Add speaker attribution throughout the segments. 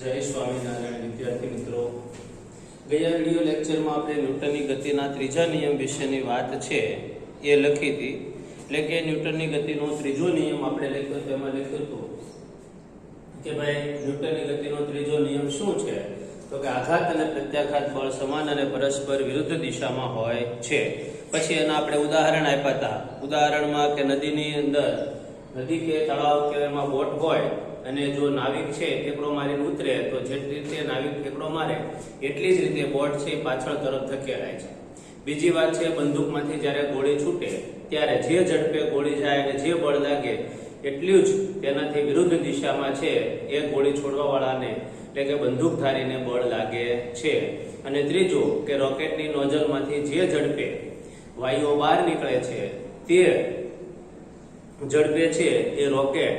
Speaker 1: જય સ્વામિનારાયણ વિદ્યાર્થી મિત્રો, ગયા વિડિયો લેક્ચરમાં આપણે ન્યૂટનની ગતિના ત્રીજા નિયમ વિશેની વાત છે એ લખી હતી. એટલે કે ન્યૂટનની ગતિનો ત્રીજો નિયમ આપણે લખ્યો હતો. એમાં લખ્યું હતું કે ભાઈ ન્યૂટનની ગતિનો ત્રીજો નિયમ શું છે? તો કે આઘાત અને પ્રત્યાઘાત બળ સમાન અને પરસ્પર વિરુદ્ધ દિશામાં હોય છે. પછી એના આપણે ઉદાહરણ આપ્યા હતા. ઉદાહરણમાં કે નદીની અંદર, નદી કે તળાવ કે એમાં બોટ હોય અને જો નાવિક છે ટેકડો મારીને ઉતરે તો જેટલી રીતે નાવિક ટેકડો મારે એટલી જ રીતે બોટ છે પાછળ તરફ ધકેલાય છે. બીજી વાત છે, બંદૂકમાંથી જ્યારે ગોળી છૂટે ત્યારે જે ઝડપે ગોળી જાય અને જે બળ લાગે એટલું જ તેનાથી વિરુદ્ધ દિશામાં છે એ ગોળી છોડવાવાળાને એટલે કે બંદૂકધારીને બળ લાગે છે. અને ત્રીજું કે રોકેટની નોઝલમાંથી જે ઝડપે વાયુઓ બહાર નીકળે છે તે ઝડપે છે એ રોકેટ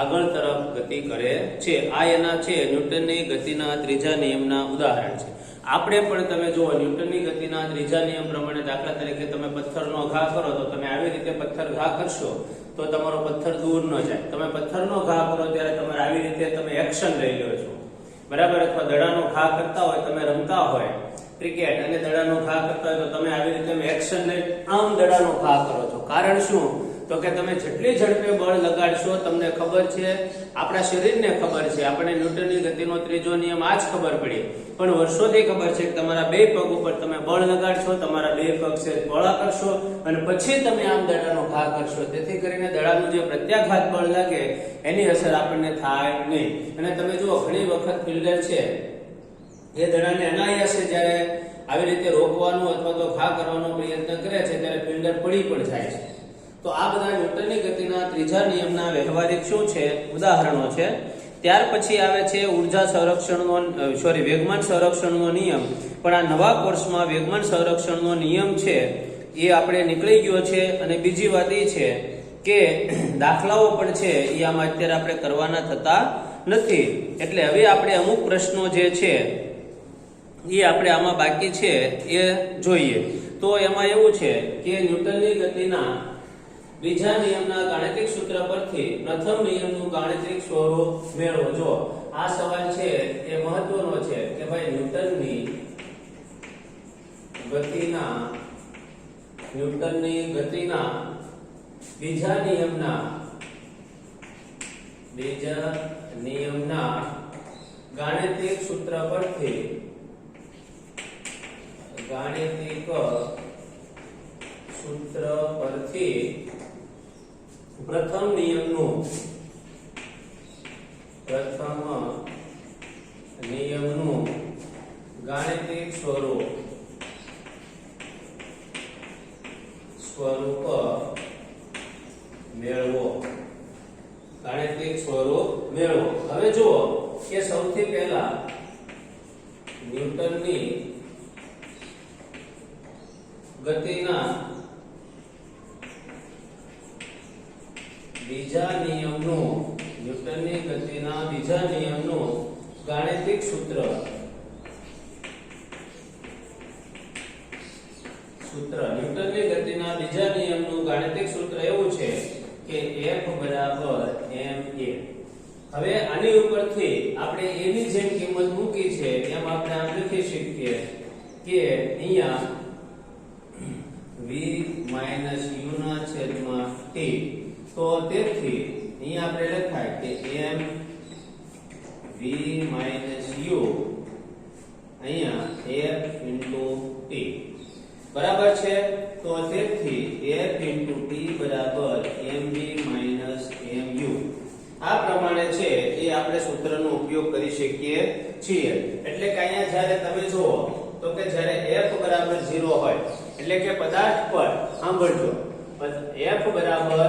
Speaker 1: આગળ તરફ ગતિ કરે છે. આ એના છે ન્યૂટનની ગતિના ત્રીજા નિયમના ઉદાહરણ છે. આપણે પણ તમે જુઓ, ન્યૂટનની ગતિના ત્રીજા નિયમ પ્રમાણે દાખલા તરીકે તમે પથ્થરનો ઘા કરો તો તમે આવી રીતે પથ્થર ઘા કરશો તો તમારો પથ્થર દૂર ન જાય. તમે પથ્થરનો ઘા કરો ત્યારે તમારે આવી રીતે તમે એક્શન લઈ લો છો, બરાબર? અથવા દડાનો ઘા કરતા હોય, તમે રમતા હોય ક્રિકેટ અને દડાનો ઘા કરતા હોય તો તમે આવી રીતે એક્શન લઈ આમ દડાનો ઘા કરો છો. કારણ શું? તો કે તમે જેટલી ઝડપે બળ લગાડશો, તમને ખબર છે, આપણા શરીરને ખબર છે, આપણે ન્યૂટનની ગતિનો ત્રીજો નિયમ આ જ ખબર પડી, પણ વર્ષોથી ખબર છે કે તમારા બે પગ ઉપર તમે બળ લગાડશો, તમારા બે પગ છે બળા કરશો અને પછી તમે આમ દડાનો ઘા કરશો. તેથી કરીને દડાનું જે પ્રત્યાઘાત બળ લાગે એની અસર આપણને થાય નહીં. અને તમે જુઓ, ઘણી વખત ફિલ્ડર છે એ દડાને અનાયાસે જ્યારે આવી રીતે રોકવાનો અથવા તો ઘા કરવાનો પ્રયત્ન કરે છે ત્યારે ફિલ્ડર પડી પણ જાય છે. તો આ બધા ન્યૂટનની ગતિના ત્રીજા નિયમના વ્યવહારિક શું છે ઉદાહરણો છે. ત્યાર પછી આવે છે ઉર્જા સંરક્ષણનો વેગમાન સંરક્ષણનો નિયમ. પણ આ નવા કોર્સમાં વેગમાન સંરક્ષણનો નિયમ છે એ આપણે નીકળી ગયો છે. અને બીજી વાત એ છે કે દાખલાઓ પણ છે એ આમાં અત્યારે આપણે કરવાના થતા નથી. એટલે હવે આપણે અમુક પ્રશ્નો જે છે એ આપણે આમાં બાકી છે એ જોઈએ. તો એમાં એવું છે કે ન્યૂટનની ગતિના બીજા નિયમના ગાણિતિક સૂત્ર પરથી પ્રથમ નિયમનું ગાણિતિક સ્વરૂપ મેળવો. જો આ સવાલ છે એ મહત્વનો છે કે ભાઈ ન્યૂટનની ગતિના બીજા નિયમના ગાણિતિક સૂત્ર પરથી પ્રથમ નિયમનું ગાણિતિક સ્વરૂપ મેળવો. હવે જુઓ કે સૌથી પહેલા ન્યૂટનની ગતિના બીજા નિયમનું ગાણિતિક સૂત્ર ન્યૂટનની ગતિના બીજા નિયમનું ગાણિતિક સૂત્ર એવું છે કે F બરાબર ma. હવે આની ઉપરથી આપણે a ની જેમ કિંમત મૂકી છે એમ આપણે આમ લખી શકીએ કે અહીંયા v - u ના છેદમાં t. તો તેથી અહીંયા આપણે લખાય કે m v - u અહીંયા f * t બરાબર છે. તો તેથી f * t બરાબર mv - mu. આ પ્રમાણે છે એ આપણે સૂત્રનો ઉપયોગ કરી શકીએ છીએ. એટલે કે અહીંયા જ્યારે તમે જુઓ તો કે જ્યારે f બરાબર 0 હોય એટલે કે પદાર્થ પર સાંભળજો, f બરાબર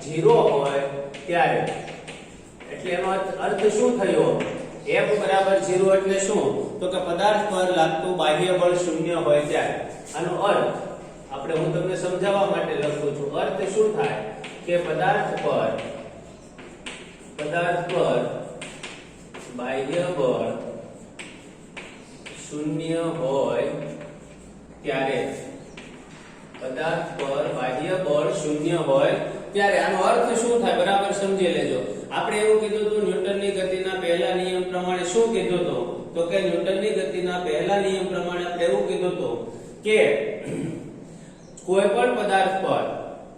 Speaker 1: 0 હોય ત્યારે, એટલે એનો અર્થ શું થયો? f બરાબર 0 એટલે શું? તો કે પદાર્થ પર લાગતું બાહ્ય બળ શૂન્ય હોય ત્યારે. આનો અર્થ આપણે હું તમને સમજાવવા માટે લખું છું. અર્થ શું થાય કે પદાર્થ પર બાહ્ય બળ શૂન્ય હોય ત્યારે, પદાર્થ પર બાહ્ય બળ શૂન્ય હોય ત્યારે આનો અર્થ શું થાય બરાબર સમજી લેજો. આપણે એવું કીધું હતું ન્યૂટનની ગતિના પહેલા નિયમ પ્રમાણે શું શું કીધું હતું તો કે ન્યૂટનની ગતિના પહેલા નિયમ પ્રમાણે આપણે એવું કીધું હતું કે કોઈ પણ પદાર્થ પર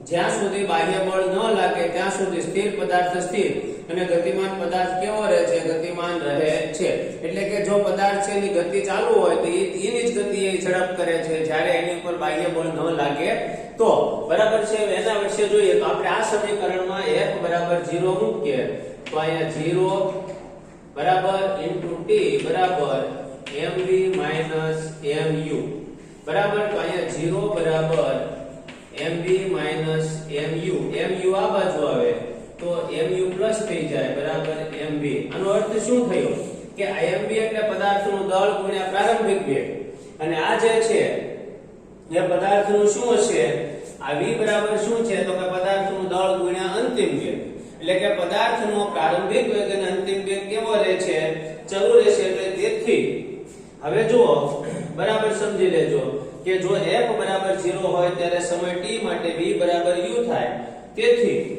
Speaker 1: જ્યાં સુધી બાહ્ય બળ ન લાગે ત્યાં સુધી સ્થિર પદાર્થ સ્થિર અને ગતિમાન પદાર્થ કેવો રહે છે ગતિમાન રહે છે એટલે કે જો પદાર્થ છે એની ગતિ ચાલુ હોય તો એની જ ગતિએ ઝડપ કરે છે જ્યારે એની ઉપર બાહ્ય બળ ન લાગે તો બરાબર છે એના વિશે જોઈએ તો આપણે આ સમીકરણમાં f બરાબર 0 મૂકીએ તો અહીંયા 0 બરાબર * t બરાબર mv - mu બરાબર તો અહીંયા 0 બરાબર mv - mu આ બાજુ આવે તો mu પ્લસ થઈ જાય બરાબર mv આનો અર્થ શું થયો કે mv એટલે પદાર્થનું દળ ગુણ્યા પ્રારંભિક વેગ અને આ જે છે એ પદાર્થનું શું હશે આ v બરાબર શું છે તો કે પદાર્થનું દળ ગુણ્યા અંતિમ વેગ એટલે કે પદાર્થનો પ્રારંભિક વેગ અને અંતિમ વેગ કેવો રહે છે ચલુ રહેશે એટલે તેથી હવે જુઓ બરાબર સમજી લેજો કે જો f બરાબર 0 હોય ત્યારે સમય t માટે v બરાબર u થાય તેથી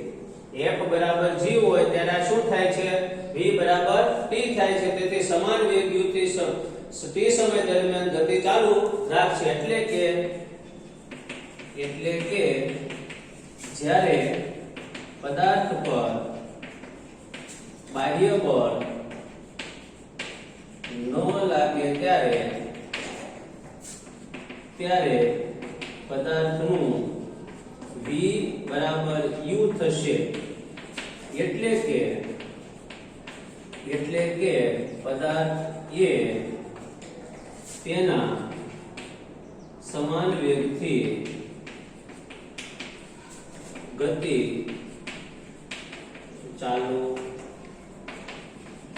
Speaker 1: f બરાબર g હોય ત્યારે શું થાય છે v બરાબર t થાય છે તેથી સમાન વેગ u થી t સમય દરમિયાન ગતિ ચાલુ રાખશે એટલે કે જ્યારે પદાર્થ પર બાહ્ય બળ ન લાગે ત્યારે પદાર્થનું v બરાબર u થશે એટલે કે પદાર્થ એ તેના સમાન વેગથી ગતિ ચાલુ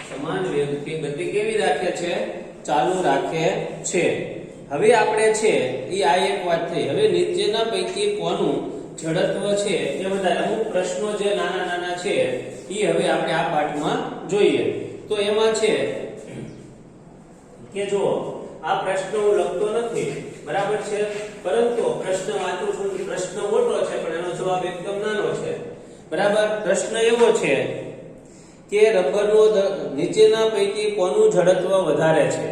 Speaker 1: સમાન વેગથી ગતિ કેવી રાખે છે ચાલુ રાખે છે હવે આપણે છે એ આ એક વાત થઈ હવે નીચેના પૈકી કોનું જડત્વ છે એ બધા અમુક પ્રશ્નો જે નાના છે એ હવે આપણે આ પાઠમાં જોઈએ તો એમાં છે કે જો આ પ્રશ્ન હું લખતો નથી બરાબર છે પરંતુ પ્રશ્ન વાંચું છું પ્રશ્ન મોટો છે પણ એનો જવાબ એકદમ નાનો છે બરાબર પ્રશ્ન એવો છે કે રબરનો નીચેના પૈકી કોનું જડત્વ વધારે છે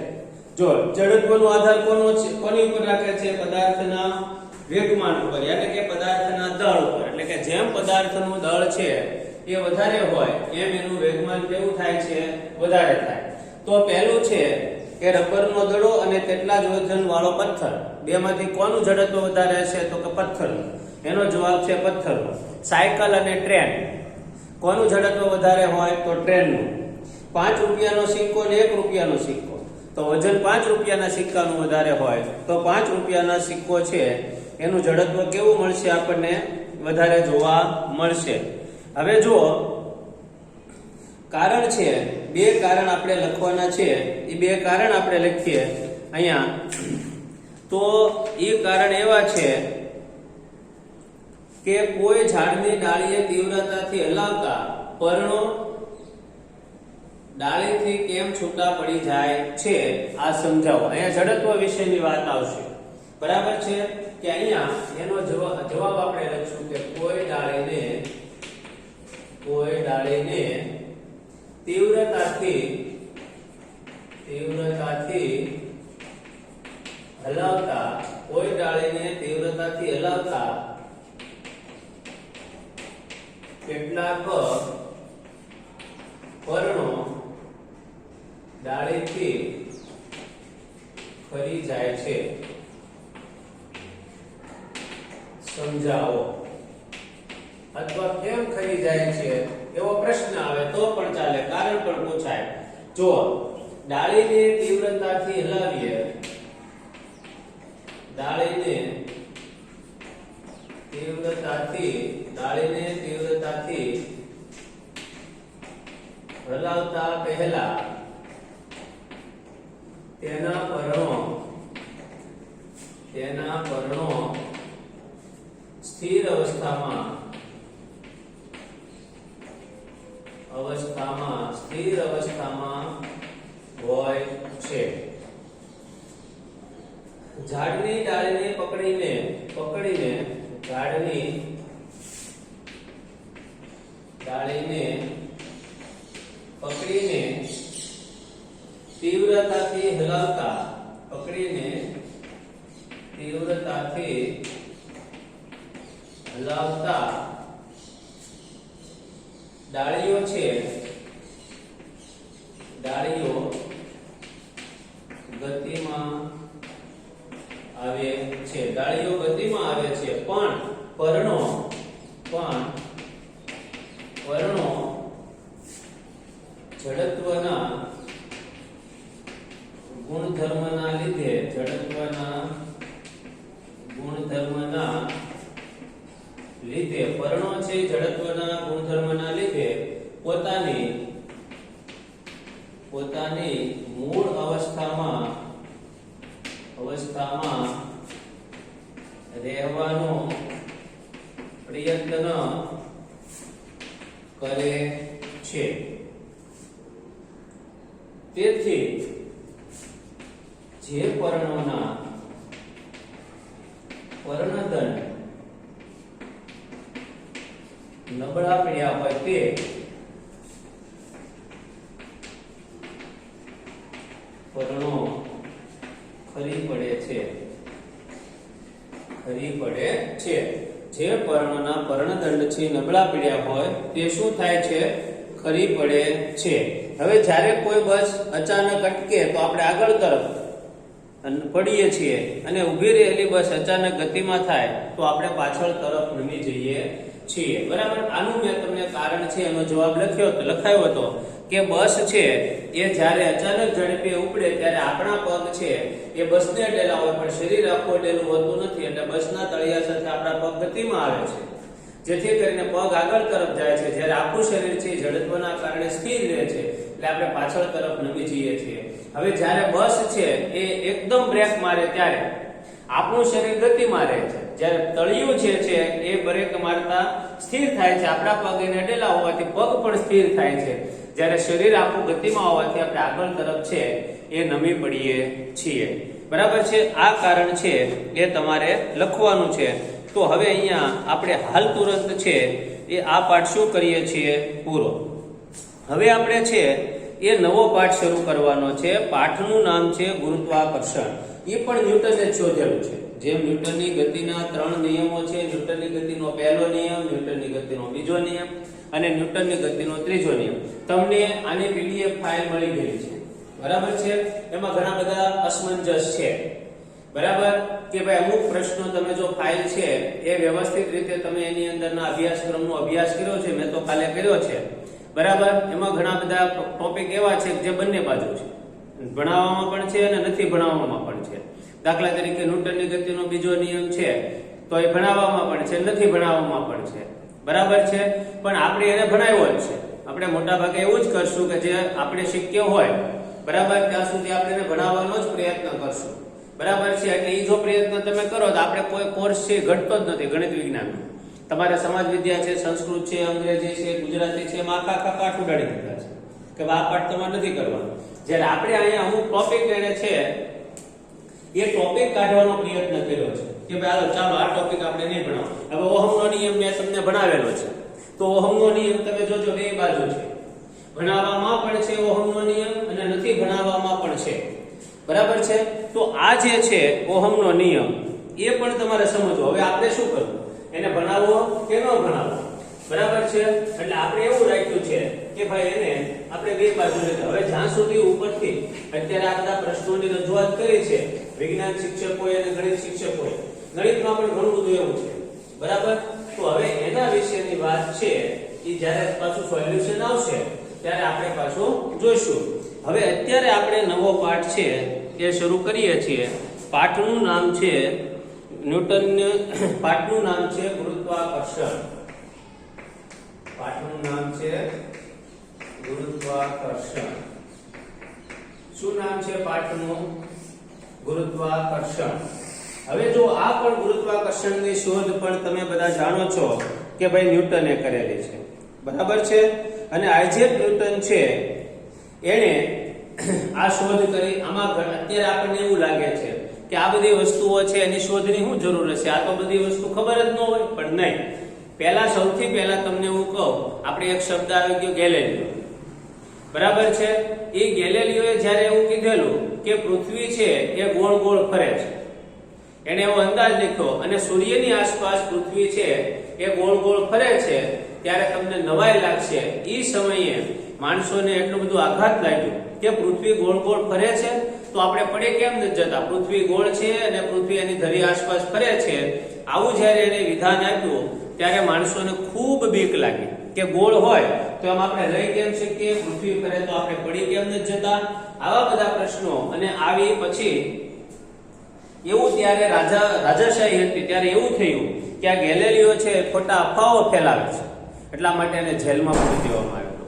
Speaker 1: જો જડત્વનો આધાર કોની ઉપર રાખે છે પદાર્થના વેગમાન ઉપર એટલે કે પદાર્થના દળ ઉપર એટલે કે જેમ પદાર્થનું દળ છે એ વધારે હોય એમ એનું વેગમાન કેવું થાય છે વધારે થાય તો પહેલું છે કે રબરનો દડો અને તેટલા જ વજન વાળો પથ્થર બેમાંથી કોનું જડત્વ વધારે છે તો કે પથ્થરનું એનો જવાબ છે પથ્થરનો સાયકલ અને ટ્રેન કોનું જડત્વ વધારે હોય તો ટ્રેનનું 5 રૂપિયાનો સિક્કો અને 1 રૂપિયાનો સિક્કો તો વજન 5 રૂપિયાના સિક્કાનું વધારે હોય તો 5 રૂપિયાના સિક્કો છે એનું જડત્વ કેવું મળશે આપણને વધારે જોવા મળશે હવે જો કારણ છે બે કારણ આપણે લખવાના છે એ બે કારણ આપણે લખીએ અહીંયા તો એ કારણ એવા છે કે કોઈ ઝાડની ડાળીએ તીવ્રતાથી હલાવતા પર્ણો ડાળીથી કેમ છૂટા પડી જાય છે આ સમજાવો અહીંયા જડત્વ વિશેની વાત આવશે બરાબર છે કે અહીંયા એનો જવાબ આપણે લખશું કે કોઈ ડાળીને તીવ્રતાથી હલાવતા કોઈ ડાળીને તીવ્રતાથી હલાવતા કેટલાક પર્ણો ડાળીથી ખરી જાય છે સમજાવો અથવા કેમ ખરી જાય છે એવો પ્રશ્ન આવે તો પણ ચાલે કારણ પણ પૂછાય જો ડાળીને તીવ્રતાથી હલાવીએ ડાળીને તીવ્રતાથી હલાવતા પહેલા તેના પર્ણો સ્થિર અવસ્થામાં હોય છે ઝાડની ડાળીને પકડીને તીવ્રતાથી હલાવતા પકડીને તીવ્રતાથી હલાવતા ડાળીઓ છે, ડાળીઓ ગતિમાં આવે છે, ડાળીઓ ગતિમાં આવે છે, પણ પર્ણો જડત્વના ગુણધર્મના લીધે પર્ણો છે જડત્વના ગુણધર્મના લીધે પોતાની મૂળ અવસ્થામાં રહેવાનો પ્રયત્ન કરે છે. તેથી જે પર્ણોના પર્ણદંડ નબળા પડ્યા હોય તે પર્ણો ખરી પડે છે. જે પર્ણના પર્ણદંડથી નબળા પડ્યા હોય તે શું થાય છે? ખરી પડે છે. હવે જ્યારે કોઈ બસ અચાનક અટકે તો આપણે આગળ તરફ પડીએ છીએ અને ઊભી રહેલી બસ અચાનક ગતિમાં થાય તો આપણે પાછળ તરફ નમી જઈએ છીએ. બરાબર. આનું મેં તમને કારણ છે એનો જવાબ લખાયો હતો કે બસ છે એ જ્યારે અચાનક ઝડપે ઉપડે ત્યારે આપણા પગ છે એ બસને અડેલા હોય પણ શરીર આખું અડેલું હોતું નથી, એટલે બસના તળિયા સાથે આપણા પગ ગતિમાં આવે છે, જેથી કરીને પગ આગળ તરફ જાય છે, જ્યારે આખું શરીર છે જડત્વના કારણે સ્થિર રહે છે, એટલે આપણે પાછળ તરફ નમી જઈએ છીએ. હવે જ્યારે બસ છે એ એકદમ બ્રેક મારે ત્યારે આપણું શરીર ગતિમાં રહે છે, જ્યારે તળિયું છે એ બ્રેક મારતા સ્થિર થાય છે, આપણા પગ એને અડેલા હોવાથી પગ પણ સ્થિર થાય છે, જ્યારે શરીર આખું ગતિમાં હોવાથી આપણે આગળ તરફ છે એ નમી પડીએ છીએ. બરાબર છે. આ કારણ છે એ તમારે લખવાનું છે. તો હવે અહીંયા આપણે હાલ તુરંત છે એ આ પાઠ શું કરીએ છીએ? પૂરો. હવે આપણે છે એ નવો પાઠ શરૂ કરવાનો છે. પાઠનું નામ છે ગુરુત્વાકર્ષણ. એ પણ ન્યૂટને શોધેલું છે. જેમ ન્યૂટનની ગતિના 3 નિયમો છે, ન્યૂટનની ગતિનો પહેલો નિયમ, ન્યૂટનની ગતિનો બીજો નિયમ અને ન્યૂટનની ગતિનો ત્રીજો નિયમ. તમને આની PDF ફાઇલ મળી ગઈ છે. બરાબર છે. એમાં ઘણા બધા અસમંજસ છે. બરાબર કે ભાઈ અમુક પ્રશ્નો તમે જો ફાઇલ છે એ વ્યવસ્થિત રીતે તમે એની અંદરના અભ્યાસક્રમનો અભ્યાસ કર્યો છે, મેં તો કાલે કર્યો છે. બરાબર. એમાં ઘણા બધા ટોપિક એવા છે જે બંને બાજુ છે, ભણાવવામાં પણ છે અને નથી ભણાવવામાં પણ છે. દાખલા તરીકે ન્યૂટનની ગતિનો બીજો નિયમ છે તો એ ભણાવવામાં પણ છે, નથી ભણાવવામાં પણ છે. બરાબર છે. પણ આપણે એને ભણાવ્યો જ છે. આપણે મોટા ભાગે એવું જ કરશું કે જે આપણે શીખ્યો હોય બરાબર ત્યાં સુધી આપણે એને ભણાવવાનો જ પ્રયત્ન કરશું. બરાબર છે. એટલે એ જો પ્રયત્ન તમે કરો તો આપણે કોઈ કોર્સ છે ઘટતો જ નથી ગણિત વિજ્ઞાનનો. તમારે સમાજ વિદ્યા છે, સંસ્કૃત છે, અંગ્રેજી છે, ગુજરાતી છે, એમાં આખા પાઠ ઉડાડી દીધા છે કે આ પાઠ તમારે નથી કરવાનો. જ્યારે આપણે અહીંયા અમુક ટોપિક લઈને છે એ ટોપિક કાઢવાનો પ્રયત્ન કર્યો છે કે ભાઈ ચાલો આ ટોપિક આપણે નહીં ભણાવો. હવે ઓહમનો નિયમ મેં તમને ભણાવેલો છે, તો ઓહમનો નિયમ તમે જોજો બે બાજુ છે, ભણાવવામાં પણ છે ઓહમનો નિયમ અને નથી ભણાવવામાં પણ છે. બરાબર છે. તો આ જે છે ઓહમનો નિયમ એ પણ તમારે સમજવો. હવે આપણે શું કરવું? એને ભણાવવો કે ન ભણાવવો? બરાબર છે. એટલે આપણે એવું રાખ્યું છે કે ભાઈ એને આપણે બે બાજુ લેતા. હવે જ્યાં સુધી ઉપરથી અત્યારે આ બધા પ્રશ્નોની રજૂઆત કરી છે વિજ્ઞાન શિક્ષકોએ અને ગણિત શિક્ષકોએ, ગણિતમાં પણ ઘણું બધું એવું છે. બરાબર. તો હવે એના વિશેની વાત છે એ જ્યારે પાછું સોલ્યુશન આવશે ત્યારે આપણે પાછું જોઈશું. હવે અત્યારે આપણે નવો પાઠ છે એ શરૂ કરીએ છીએ. પાઠનું નામ છે પાઠનું નામ છે ગુરુત્વાકર્ષણ. પાઠનું નામ છે ગુરુત્વાકર્ષણ. શું નામ છે પાઠનું? ગુરુત્વાકર્ષણ. હવે જો આ પણ ગુરુત્વાકર્ષણની શોધ પણ તમે બધા જાણો છો કે ભાઈ ન્યૂટને કરેલી છે. બરાબર છે. અને આઇઝેક ન્યૂટન છે એણે આ શોધ કરી. આમાં અત્યારે આપણને એવું લાગે છે કે આ બધી વસ્તુઓ છે એની શોધની શું જરૂર હશે, આ તો બધી વસ્તુ ખબર જ ન હોય. પણ નહીં, સૌથી પહેલા તમને હું કહું, આપણે એક શબ્દ આવી ગયો ગેલેલિયો. બરાબર છે. એ ગેલેલિયોએ જ્યારે એવું કીધેલું કે પૃથ્વી છે એ ગોળ ગોળ ફરે છે, એને એવો અંદાજ લીધો અને સૂર્યની આસપાસ પૃથ્વી છે એ ગોળ ગોળ ફરે છે, ત્યારે તમને નવાઈ લાગશે. એ સમયે માણસોને એટલું બધું આઘાત લાગ્યું કે પૃથ્વી ગોળ ગોળ ફરે છે તો આપણે પડે કેમ નથી જતા? પૃથ્વી ગોળ છે અને પૃથ્વી એની ધરી આસપાસ ફરે છે. આવું જ્યારે એને વિધાન આપ્યું ત્યારે માણસોને ખૂબ બીક લાગી કે ગોળ હોય તો એમ આપણે રહી કેમ શકીએ, પૃથ્વી ફરે તો આપણે પડી કેમ નથી જતા? આવા બધા પ્રશ્નો. અને આવી પછી એવું ત્યારે રાજાશાહી હતી ત્યારે એવું થયું કે આ ગેલેલિયો છે ખોટા અફવાઓ ફેલાવે છે, એટલા માટે એને જેલમાં પૂરી દેવામાં આવ્યો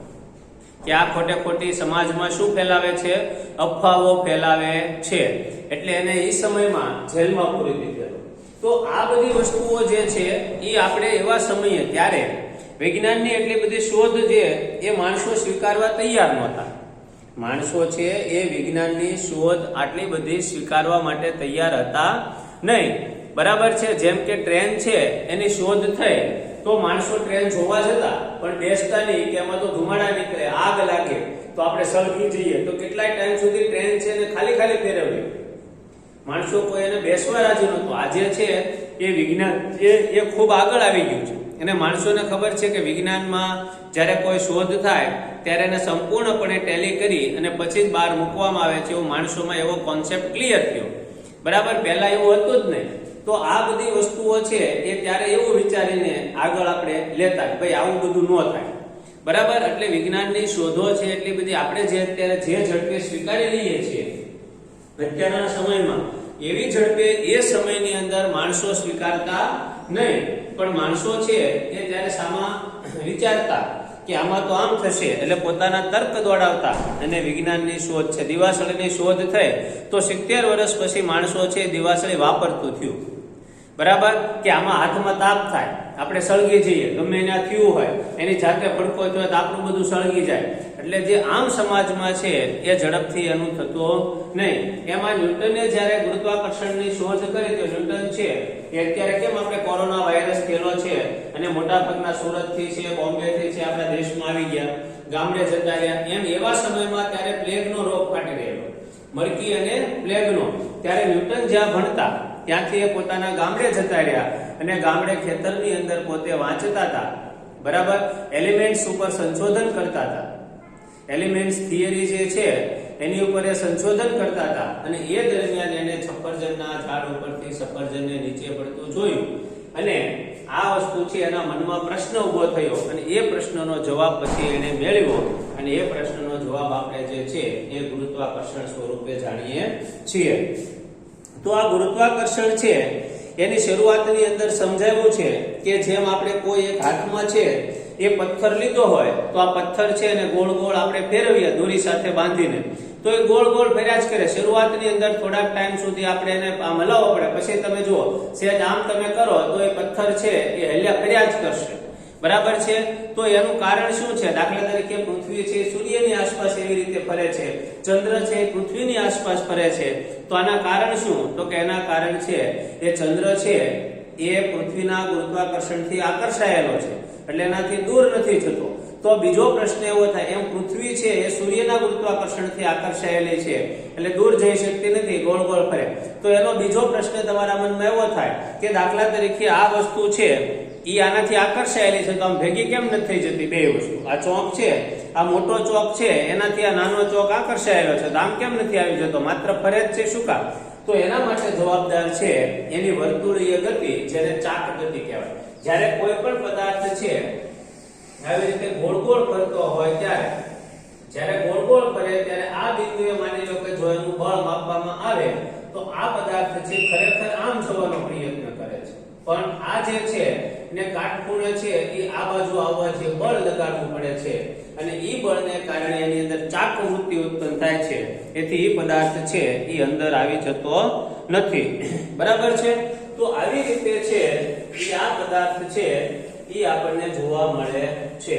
Speaker 1: કે આ ખોટે ખોટી સમાજમાં શું ફેલાવે છે? અફવાઓ ફેલાવે છે. એટલે એને એ સમયમાં જેલમાં પૂરી દીધેલો. તો આ બધી વસ્તુઓ જે છે એ આપણે એવા સમયે ત્યારે વિજ્ઞાનની એટલી બધી શોધ છે એ માણસો સ્વીકારવા તૈયાર નહોતા. માણસો છે એ વિજ્ઞાનની શોધ આટલી બધી સ્વીકારવા માટે તૈયાર હતા નહીં. બરાબર છે. જેમ કે ટ્રેન છે એની શોધ થઈ તો માણસો ટ્રેન જોવા જતા, પણ બેસતા નહીં કે એમાં તો ધુમાડા નીકળે, આગ લાગે તો આપણે સળગી જઈએ. તો કેટલાય ટાઈમ સુધી ટ્રેન છે એને ખાલી ખાલી ફેરવીએ, માણસો કોઈ એને બેસવા રાજી નહોતું. આજે છે એ વિજ્ઞાન એ ખૂબ આગળ આવી ગયું છે અને માણસોને ખબર છે કે વિજ્ઞાનમાં જ્યારે કોઈ શોધ થાય ત્યારે એને સંપૂર્ણપણે ટેલી કરી અને પછી જ બહાર મૂકવામાં આવે છે. એવું માણસોમાં એવો કોન્સેપ્ટ ક્લિયર થયો. બરાબર. પહેલા એવું હતું જ નહીં. તો આ બધી વસ્તુઓ છે એ ત્યારે એવું વિચારીને આગળ આપણે લેતા કે ભાઈ આવું બધું ન થાય. બરાબર. એટલે વિજ્ઞાનની શોધો છે એટલી બધી આપણે જે અત્યારે જે ઝડપે સ્વીકારી લઈએ છીએ અત્યારના સમયમાં, એવી ઝડપે એ સમયની અંદર માણસો સ્વીકારતા નહીં. પણ માણસો છે એ ત્યારે સામા વિચારતા કે આમાં તો આમ થશે, એટલે પોતાના તર્ક દોડાવતા. અને વિજ્ઞાનની શોધ છે, દિવાસળીની શોધ થઈ તો 70 વર્ષ પછી માણસો છે દિવાસળી વાપરતું થયું. બરાબર. કે આમાં હાથમાં તાપ થાય, આપણે સળગી જઈએ, ગમે એના થયું હોય એની જાતે ફડકો થયો તો આપણું બધું સળગી જાય. એટલે જે આમ સમાજમાં છે એ ઝડપથી એનું થતું નહીં. એમાં ન્યૂટને જ્યારે ગુરુત્વાકર્ષણની શોધ કરી તો ન્યૂટન છે એ અત્યારે કેમ આપણે કોરોના વાયરસ થયેલો છે અને મોટા ભાગના સુરતથી છે, બોમ્બેથી છે આપણા દેશમાં આવી ગયા, ગામડે જતા રહ્યા, એમ એવા સમયમાં ત્યારે પ્લેગનો રોગ ફાટી રહેલો, મરકી અને પ્લેગનો. ત્યારે ન્યૂટન જ્યાં ભણતા ત્યાંથી એ પોતાના ગામડે જતા રહ્યા અને ગામડે ખેતરની અંદર પોતે વાંચતા હતા. બરાબર. એલિમેન્ટ્સ ઉપર સંશોધન કરતા હતા. એલિમેન્ટ્સ થિયરી જે છે એની ઉપર એ સંશોધન કરતા હતા. અને એ દરમિયાન એને સફરજનના ઝાડ ઉપરથી સફરજનને નીચે પડતું જોયું અને આ વસ્તુ છે એના મનમાં પ્રશ્ન ઉભો થયો અને એ પ્રશ્નનો જવાબ પછી એને મેળવ્યો. અને એ પ્રશ્નનો જવાબ આપણે જે છે એ ગુરુત્વાકર્ષણ સ્વરૂપે જાણીએ છીએ. તો આ ગુરુત્વાકર્ષણ છે એની શરૂઆતની અંદર સમજાવ્યું છે કે જેમ આપણે કોઈ એક હાથમાં છે એ પથ્થર લીધો હોય તો આ પથ્થર છે એને ગોળ ગોળ આપણે ફેરવીએ દોરી સાથે બાંધીને તો એ ગોળ ગોળ ફેર્યા જ કરે. શરૂઆતની અંદર થોડાક ટાઈમ સુધી આપણે એને આમ હલાવવો પડે, પછી તમે જુઓ સહેજ આમ તમે કરો તો એ પથ્થર છે એ હલ્યા ફેર્યા જ કરશે. બરાબર છે. તો એનું કારણ શું છે? દાખલા તરીકે પૃથ્વી છે સૂર્યની આસપાસ એવી રીતે ફરે છે, ચંદ્ર છે પૃથ્વીની આસપાસ ફરે છે. તો આના કારણ શું? તો કે એના કારણ છે એ ચંદ્ર છે એ પૃથ્વીના ગુરુત્વાકર્ષણથી આકર્ષાયેલો છે એટલે એનાથી દૂર નથી જતો. તો બીજો પ્રશ્ન એવો થાય એમ પૃથ્વી છે એ સૂર્યના ગુરુત્વાકર્ષણથી આકર્ષાયેલી છે એટલે દૂર જઈ શકતી નથી, ગોળ ગોળ ફરે. તો એનો બીજો પ્રશ્ન તમારા મનમાં એવો થાય કે દાખલા તરીકે આ વસ્તુ છે ઈ આનાથી આકર્ષાયેલી છે તો આમ ભેગી કેમ નથી થઈ જતી બે વસ્તુ? આ ચોક છે, આ મોટો ચોક છે એનાથી આ નાનો ચોક આકર્ષાયેલો છે તો આમ કેમ નથી આવી જતો? માત્ર ફરે જ છે, શું કામ? તો એના માટે જવાબદાર છે એની વર્તુળીય ગતિ, જેને ચાક ગતિ કહેવાય. જ્યારે કોઈ પણ પદાર્થ છે આવી રીતે ગોળ ગોળ ફરતો હોય ત્યારે જ્યારે ગોળ ગોળ ફરે ત્યારે આ બિંદુએ માની લો કે જો એનું બળ માપવામાં આવે તો આ પદાર્થ છે ખરેખર આમ જવાનો પ્રયત્ન કરે છે, પણ આ જે છે ને કાટખૂણે છે એ આ બાજુ આવવા જે બળ લગાડવું પડે છે અને ઈ બળને કારણે એની અંદર ચાક વૃત્તિ ઉત્પન્ન થાય છે. એથી ઈ પદાર્થ છે એ અંદર આવી જતો નથી. બરાબર છે. તો આવી રીતે છે એ આ પદાર્થ છે એ આપણને જોવા મળે છે.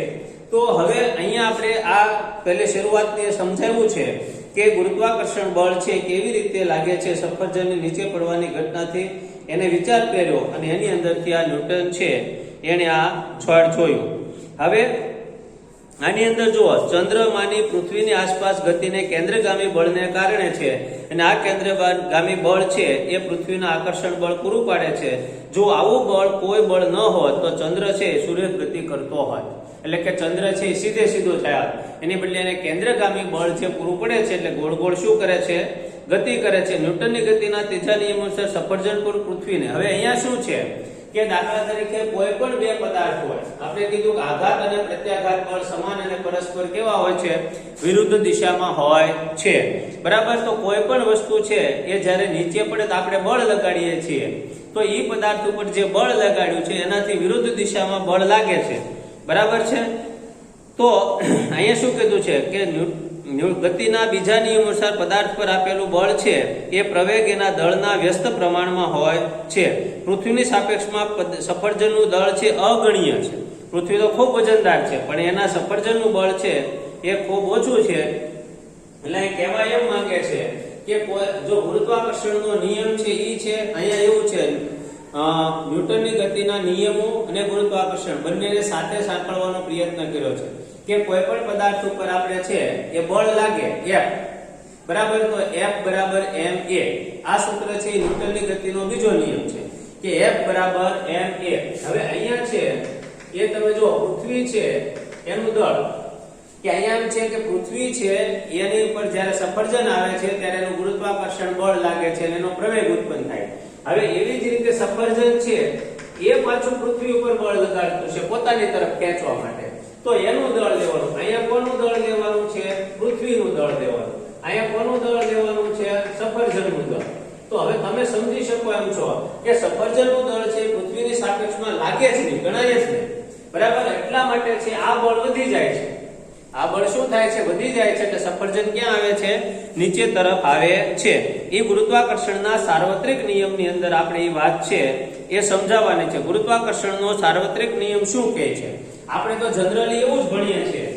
Speaker 1: તો હવે અહીંયા આપણે આ પહેલે શરૂઆતની સમજાવ્યું છે કે ગુરુત્વાકર્ષણ બળ છે કેવી રીતે લાગે છે સફરજનની નીચે પડવાની ઘટનાથી, એને વિચાર કર્યો અને એની અંદરથી આ ન્યૂટન છે એને આ છોડ જોયું. હવે આની અંદર જુઓ, ચંદ્રમાની પૃથ્વીની આસપાસ ગતિને કેન્દ્રગામી બળને કારણે છે અને આ કેન્દ્રગામી બળ છે એ પૃથ્વીના આકર્ષણ બળ પૂરું પાડે છે. જો આવું બળ કોઈ બળ ન હોત તો ચંદ્ર છે એ સૂર્ય ગતિ કરતો હોત, એટલે કે ચંદ્ર છે એ સીધે સીધો થયા, એની બદલે એને કેન્દ્રગામી બળ જે પૂરું પડે છે એટલે ગોળ ગોળ શું કરે છે? ગતિ કરે છે. ન્યૂટનની ગતિના ત્રીજા નિયમ અનુસાર સફરજન પર પૃથ્વીને, હવે અહીંયા શું છે કે દાખલા તરીકે કોઈ પણ બે પદાર્થ હોય, આપણે કીધું કે આઘાત અને પ્રત્યાઘાત બળ સમાન અને પરસ્પર કેવા હોય છે? વિરુદ્ધ દિશામાં હોય છે. બરાબર? તો કોઈ પણ વસ્તુ છે એ જ્યારે નીચે પડે તો આપણે બળ લગાડીએ છીએ, તો એ પદાર્થ ઉપર જે બળ લગાડ્યું છે એનાથી વિરુદ્ધ દિશામાં બળ લાગે છે. બરાબર છે? તો અહીંયા શું કીધું છે કે ગતિના બીજા નિયમ અનુસાર પદાર્થ પર આપેલું બળ છે એ પ્રવેગ એના દળના વ્યસ્ત પ્રમાણમાં હોય છે. પૃથ્વીની સાપેક્ષમાં સફરજનનું દળ છે અગણ્ય છે. પૃથ્વી તો ખૂબ વજનદાર છે, પણ એના સફરજનનું બળ છે એ ખૂબ ઓછું છે. એટલે કહેવા એમ માંગે છે કે જો ગુરુત્વાકર્ષણનો નિયમ છે એ છે, અહીંયા એવું છે ન્યૂટનની ગતિના નિયમો અને ગુરુત્વાકર્ષણ બંનેને સાથે સાંકળવાનો પ્રયત્ન કર્યો છે કે કોઈ પણ પદાર્થ ઉપર આપણે છે એ બળ લાગે F, બરાબર? તો F બરાબર ma. આ સૂત્ર છે ન્યૂટનની ગતિનો બીજો નિયમ છે કે F બરાબર ma. હવે અહીંયા છે એ તમે જો પૃથ્વી છે એનું દળ, કે અહીંયા એમ છે કે પૃથ્વી છે એની ઉપર જ્યારે સફરજન આવે છે ત્યારે એનું ગુરુત્વાકર્ષણ બળ લાગે છે અને એનો પ્રવેગ ઉત્પન્ન થાય. હવે એવી જ રીતે સફરજન છે એ પાછું પૃથ્વી ઉપર બળ લગાડતું છે પોતાની તરફ ખેંચવા માટે, તો એનું દળ લેવાનું. અહીંયા કોનું દળ લેવાનું છે? પૃથ્વીનું દળ લેવાનું. અહીંયા કોનું દળ લેવાનું છે? સફરજનનું દળ. તો હવે તમે સમજી શકો એમ છો કે સફરજનનું દળ છે પૃથ્વીની સાપેક્ષમાં લાગે જ નહીં, ગણાય જ નહીં. બરાબર? એટલા માટે છે આ બળ વધી જાય છે. આ બળ શું થાય છે? વધી જાય છે. એટલે સફરજન ક્યાં આવે છે? નીચે તરફ આવે છે. એ ગુરુત્વાકર્ષણના સાર્વત્રિક નિયમની અંદર આપણે એ વાત છે એ સમજાવવાની છે. ગુરુત્વાકર્ષણનો સાર્વત્રિક નિયમ શું કહે છે? આપણે તો જનરલી એવું જ ભણીએ છીએ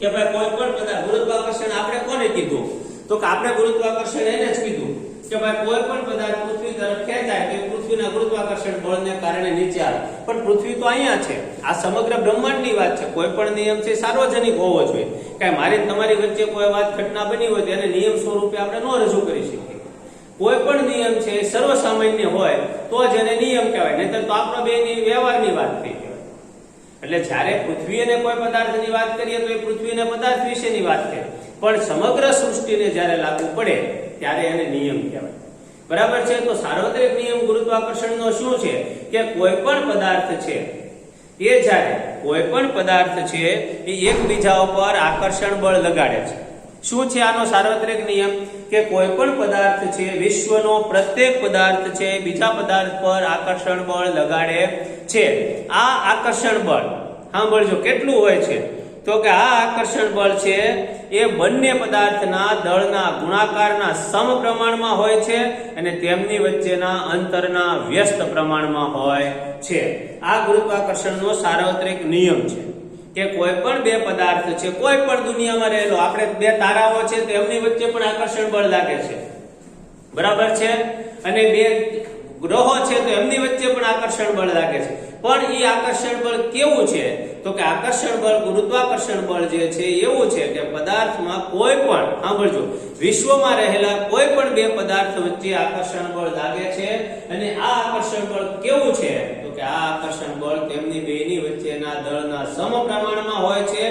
Speaker 1: કે ભાઈ કોઈ પણ પદાર્થ, ગુરુત્વાકર્ષણ આપણે કોને કીધું? તો કે આપણે ગુરુત્વાકર્ષણ એને જ કીધું કે ભાઈ કોઈ પણ પદાર્થ પૃથ્વી તરફ ખેંચાય તો પૃથ્વીના ગુરુત્વાકર્ષણ બળને કારણે નીચે આવે. પણ પૃથ્વી તો અહીંયા છે. આ સમગ્ર બ્રહ્માંડની વાત છે. કોઈ પણ નિયમ છે સાર્વજનિક હોવો જોઈએ. કાંઈ મારી તમારી વચ્ચે કોઈ વાત ઘટના બની હોય તો એને નિયમ સ્વરૂપે આપણે ન રજૂ કરી શકીએ. કોઈ પણ નિયમ છે સર્વસામાન્ય હોય તો જ એને નિયમ કહેવાય, નહીતર તો આપણા બેની વ્યવહારની વાત થઈ કહેવાય. એટલે જ્યારે પૃથ્વી અને કોઈ પદાર્થની વાત કરીએ તો એ પૃથ્વી અને પદાર્થ વિશેની વાત છે, પણ સમગ્ર સૃષ્ટિને જ્યારે લાગુ પડે ત્યારે એને નિયમ કહેવાય. બરાબર છે? તો સાર્વત્રિક નિયમ ગુરુત્વાકર્ષણનો શું છે કે કોઈ પણ પદાર્થ છે એ જ્યારે કોઈ પણ પદાર્થ છે એ એકબીજા ઉપર આકર્ષણ બળ લગાડે છે. શું છે આનો સાર્વત્રિક નિયમ? કે કોઈ પણ પદાર્થ છે, વિશ્વનો પ્રત્યેક પદાર્થ છે બીજા પદાર્થ પર આકર્ષણ બળ લગાડે છે. આ આકર્ષણ બળ સાંભળજો કેટલું હોય છે? તો કે આ આકર્ષણ બળ છે એ બંને પદાર્થના દળના ગુણાકારના સમપ્રમાણમાં હોય છે અને તેમની વચ્ચેના અંતરના વ્યસ્ત પ્રમાણમાં હોય છે. આ ગુરુત્વાકર્ષણનો સાર્વત્રિક નિયમ છે કે કોઈ પણ બે પદાર્થ છે, કોઈ પણ દુનિયામાં રહેલો, આપણે બે તારાઓ છે તો એમની વચ્ચે પણ આકર્ષણ બળ લાગે છે. બરાબર છે? અને બે ગ્રહો છે તો એમની વચ્ચે પણ આકર્ષણ બળ લાગે છે. પણ એ આકર્ષણ બળ કેવું છે? તો કે આકર્ષણ બળ, ગુરુત્વાકર્ષણ બળ જે છે એવું છે કે પદાર્થમાં કોઈ પણ, સાંભળજો, વિશ્વમાં રહેલા કોઈ પણ બે પદાર્થ વચ્ચે આકર્ષણ બળ લાગે છે. અને આ આકર્ષણ બળ કેવું છે? તો કે આ આકર્ષણ બળ તેમની બેની વચ્ચેના દળના સમપ્રમાણમાં હોય છે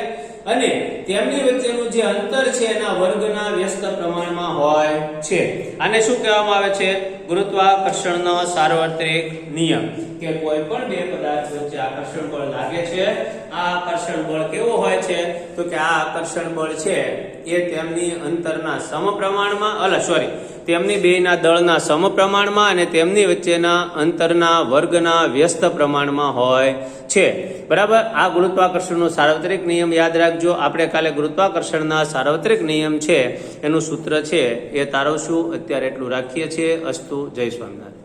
Speaker 1: અને તેમની વચ્ચેનું જે અંતર છે એના વર્ગના વ્યસ્ત પ્રમાણમાં હોય છે. આને શું કહેવામાં આવે છે? ગુરુત્વાકર્ષણનો સાર્વત્રિક નિયમ. કે કોઈ પણ બે પદાર્થ વચ્ચે આકર્ષણ બળ લાગે છે. આ આકર્ષણ બળ કેવો હોય છે? તો કે આ આકર્ષણ બળ છે એ તેમની અંતરના સમપ્રમાણમાં, તેમની બેના દળના સમપ્રમાણમાં અને તેમની વચ્ચેના અંતરના વર્ગના વ્યસ્ત પ્રમાણમાં હોય છે. બરાબર? આ ગુરુત્વાકર્ષણનો સાર્વત્રિક નિયમ યાદ રાખજો. આપણે કાલે ગુરુત્વાકર્ષણના સાર્વત્રિક નિયમ છે એનું સૂત્ર છે એ તારવશું. અત્યારે એટલું રાખીએ છીએ. અસ્તુ. જય સ્વામિનારાયણ.